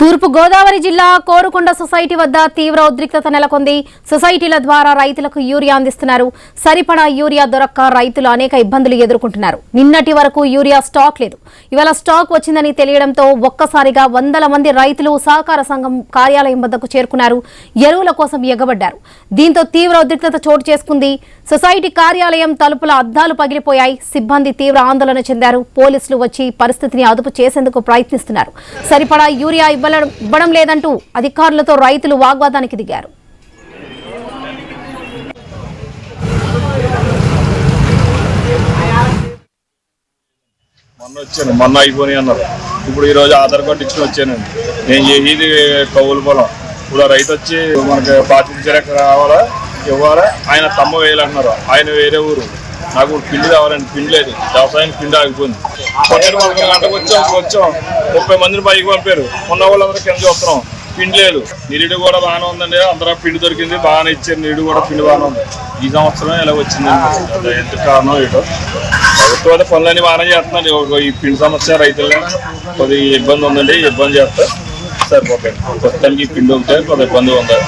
తూర్పు గోదావరి జిల్లా కోరుకొండ సొసైటీ వద్ద తీవ్ర ఉద్రిక్తత నెలకొంది. సొసైటీల ద్వారా రైతులకు యూరియా అందిస్తున్నారు. సరిపడా యూరియా దొరక్క రైతులు అనేక ఇబ్బందులు ఎదుర్కొంటున్నారు. నిన్నటి వరకు యూరియా స్టాక్ లేదు. ఇవాళ స్టాక్ వచ్చిందని తెలియడంతో ఒక్కసారిగా వందల మంది రైతులు సహకార సంఘం కార్యాలయం వద్దకు చేరుకున్నారు. ఎరువుల కోసం ఎగబడ్డారు. దీంతో తీవ్ర ఉద్రిక్తత చోటు చేసుకుంది. సొసైటీ కార్యాలయం తలుపుల అద్దాలు పగిలిపోయాయి. సిబ్బంది తీవ్ర ఆందోళన చెందారు. పోలీసులు వచ్చి పరిస్థితిని అదుపు చేసేందుకు ప్రయత్నిస్తున్నారు. సరిపడా యూరియా ఇవ్వడం లేదంటూ అధికారులతో రైతులు వాగ్వాదానికి దిగారు. మొన్న అయిపోయి అన్నారు. ఇప్పుడు ఈ రోజు ఆధార్ కార్డు ఇచ్చుకుని వచ్చానండి. నేను చేసేది కౌలు పొలం. ఇప్పుడు రైతు వచ్చి మనకి 25 ఎకరాలు కావాలా ఇవ్వాలా, ఆయన తమ్మ వేయాలంటున్నారు. ఆయన వేరే ఊరు. నాకు పిండి కావాలండి, పిండి లేదు. వ్యవసాయానికి పిండి ఆగిపోయింది. 11 గంటలకు వచ్చాం 30 మందిని పైకి పంపారు. ఉన్న వాళ్ళందరూ కింద చూస్తున్నాం, పిండి లేదు. నిరుడు కూడా బాగానే ఉందండి. అందరూ పిండి దొరికింది, బాగానే ఇచ్చారు. నిరుడు కూడా పిండి బాగానే ఉంది. ఈ సంవత్సరం ఇలా వచ్చిందండి. ఎందుకు కారణం ఏంటో ప్రభుత్వం పనులన్నీ బాగానే చేస్తున్నాడు. ఈ పిండి సమస్య రైతుల్లో కొద్దిగా ఇబ్బంది ఉందండి. ఇబ్బంది చేస్తే సరిపోతాయి. ప్రస్తుతానికి పిండి ఉంటే కొద్దిగా ఇబ్బంది ఉంది.